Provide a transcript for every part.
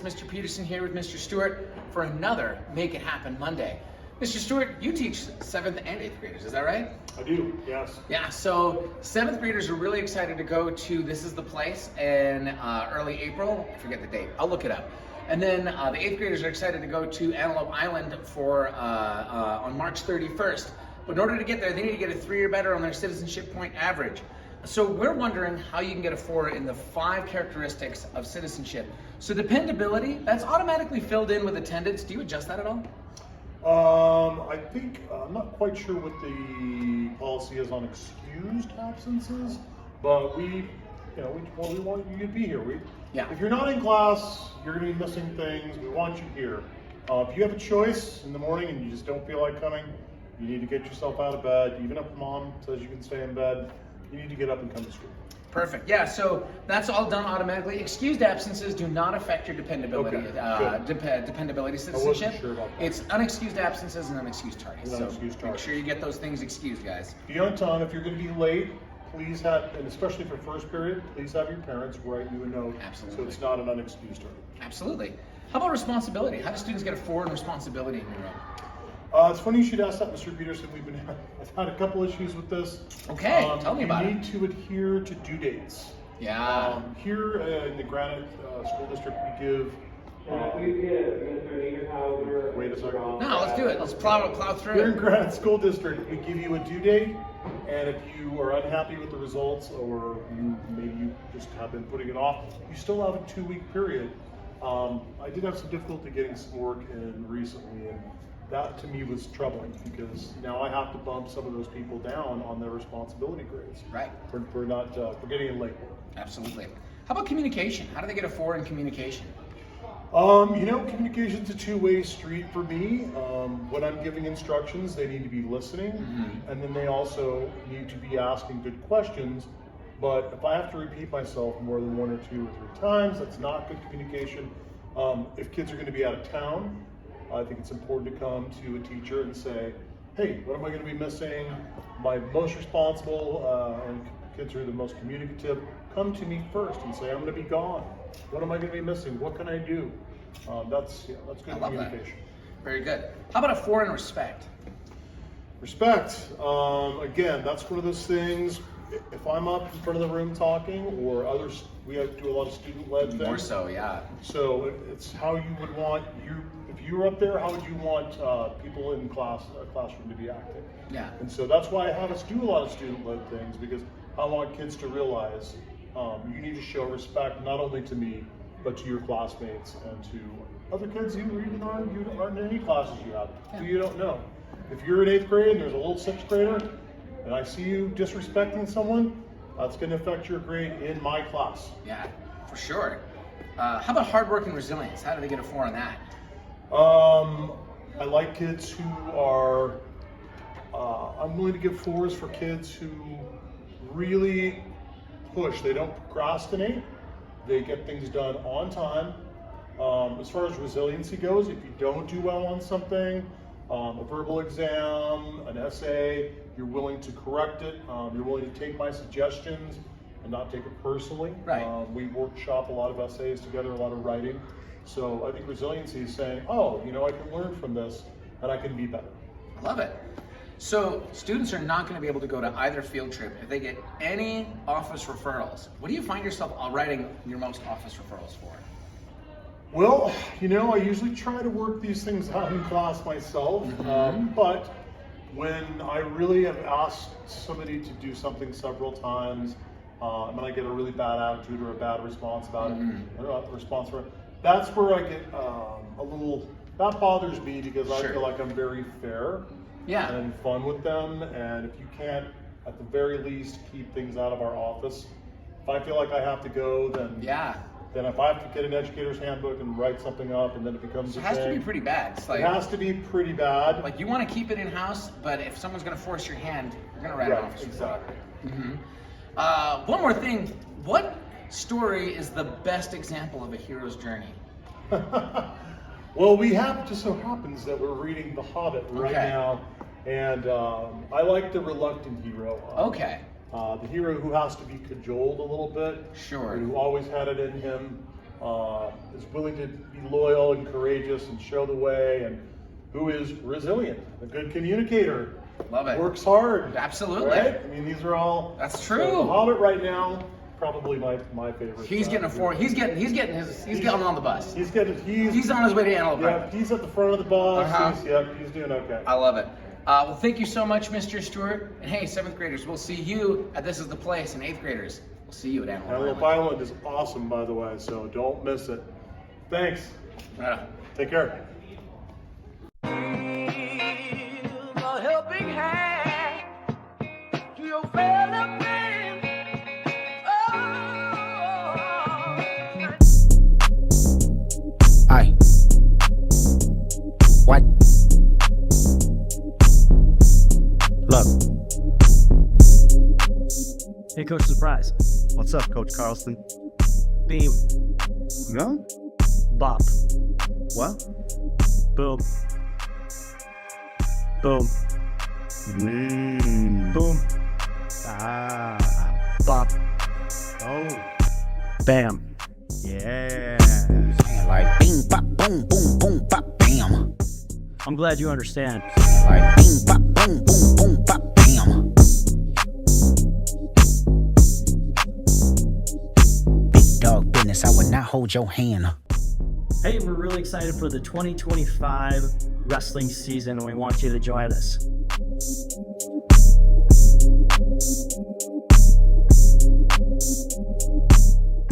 Mr. Peterson here with Mr. Stewart for another Make It Happen Monday. Mr. Stewart, you teach 7th and 8th graders, is that right? I do, yes. Yeah, so 7th graders are really excited to go to This Is the Place in early April. I forget the date, I'll look it up. And then the 8th graders are excited to go to Antelope Island for on March 31st. But in order to get there, they need to get a 3 or better on their citizenship point average. So we're wondering how you can get a 4 in the 5 characteristics of citizenship. So dependability, that's automatically filled in with attendance. Do you adjust that at all? I think, I'm not quite sure what the policy is on excused absences, but we want you to be here. If you're not in class, you're going to be missing things. We want you here. If you have a choice in the morning and you just don't feel like coming, you need to get yourself out of bed. Even if mom says you can stay in bed, you need to get up and come to school. Perfect. Yeah, so that's all done automatically. Excused absences do not affect your dependability, dependability citizenship. I wasn't sure about that. It's unexcused absences and unexcused tardies. And unexcused So make tardies. sure you get those things excused, guys. Be on time. If you're going to be late, please have, and especially for first period, please have your parents write you a note. Absolutely. So it's not an unexcused tardy. Absolutely. How about responsibility? How do students get a 4 in responsibility in your room? It's funny you should ask that, Mr. Peterson. I've had a couple issues with this. Okay, tell me about it. You need to adhere to due dates. Yeah. Here in the Granite School District, we give. Wait a second. No, let's do it. Let's plow through Here in it. Granite School District, we give you a due date, and if you are unhappy with the results, or maybe you just have been putting it off, you still have a 2-week period. I did have some difficulty getting some work in recently, and that to me was troubling because now I have to bump some of those people down on their responsibility grades. Right. For getting in late. Absolutely. How about communication? How do they get a 4 in communication? Communication's a two-way street for me. When I'm giving instructions, they need to be listening, and then they also need to be asking good questions. But if I have to repeat myself more than 1 or 2 or 3 times, that's not good communication. If kids are going to be out of town, I think it's important to come to a teacher and say, hey, what am I going to be missing? My most responsible and kids are the most communicative. Come to me first and say, I'm going to be gone. What am I going to be missing? What can I do? That's good communication. Very good. How about a 4 in respect? Respect. Again, that's one of those things. If I'm up in front of the room talking, or others, we have to do a lot of student-led things. More so, yeah. So it's how you would want if you were up there, how would you want people in classroom to be acting? Yeah. And so that's why I have us do a lot of student-led things, because I want kids to realize you need to show respect not only to me, but to your classmates and to other kids who even aren't in any classes you have, who you don't know. If you're in 8th grade and there's a little 6th grader, and I see you disrespecting someone, that's going to affect your grade in my class. Yeah, for sure. How about hard work and resilience? How do they get a 4 on that? I like kids who are, I'm willing to give 4s for kids who really push. They don't procrastinate. They get things done on time. As far as resiliency goes, if you don't do well on something, a verbal exam, an essay, you're willing to correct it. You're willing to take my suggestions and not take it personally. Right. We workshop a lot of essays together, a lot of writing. So I think resiliency is saying, oh, I can learn from this and I can be better. I love it. So students are not going to be able to go to either field trip if they get any office referrals. What do you find yourself writing your most office referrals for? Well, I usually try to work these things out in class myself, but when I really have asked somebody to do something several times, and then I get a really bad attitude or a bad response about it, that's where I get a little, that bothers me because I feel like I'm very fair and fun with them, and if you can't, at the very least, keep things out of our office, if I feel like I have to go, then if I have to get an educator's handbook and write something up and then it becomes It has to be pretty bad. It's like, it has to be pretty bad. Like you want to keep it in-house, but if someone's going to force your hand, you're going to write an office exactly. One more thing. What story is the best example of a hero's journey? Well, it just so happens that we're reading The Hobbit right now, and I like the reluctant hero. The hero who has to be cajoled a little bit. Sure. Who always had it in him. is willing to be loyal and courageous and show the way, and who is resilient, a good communicator, Love it. works hard. Absolutely. Right? I mean, these are all. That's true. The Hobbit right now, probably my favorite. He's getting he's getting on the bus. He's on his way to Antelope Yeah, Island. he's at the front of the bus. Uh-huh. He's doing okay. I love it. Well, thank you so much, Mr. Stewart. And hey, 7th graders, we'll see you at This Is the Place, and 8th graders, we'll see you at Antelope Antelope Island. Island is awesome, by the way, so don't miss it. Thanks. Take care. A helping hand to your fellow man. Aye. What? Look. Hey, Coach Surprise. What's up, Coach Carlson? Beam. No? Bop. What? Boom. Boom. Boom. Ah. Bop. Oh. Bam. Yeah. Like bing, bop, boom, boom, boom, bop, bam. I'm glad you understand. Like bing, bop, boom, boom, boom, bop, bam. Big dog business, I would not hold your hand. Hey, we're really excited for the 2025 wrestling season, and we want you to join us.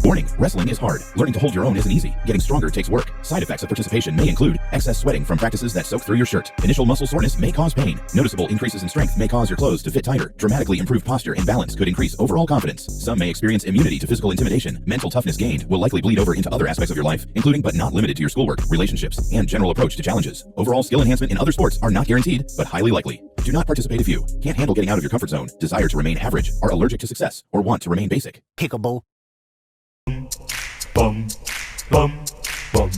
Warning, wrestling is hard. Learning to hold your own isn't easy. Getting stronger takes work. Side effects of participation may include excess sweating from practices that soak through your shirt. Initial muscle soreness may cause pain. Noticeable increases in strength may cause your clothes to fit tighter. Dramatically improved posture and balance could increase overall confidence. Some may experience immunity to physical intimidation. Mental toughness gained will likely bleed over into other aspects of your life, including but not limited to your schoolwork, relationships, and general approach to challenges. Overall skill enhancement in other sports are not guaranteed, but highly likely. Do not participate if you can't handle getting out of your comfort zone, desire to remain average, are allergic to success, or want to remain basic. Kickable. Bum, bum, bum.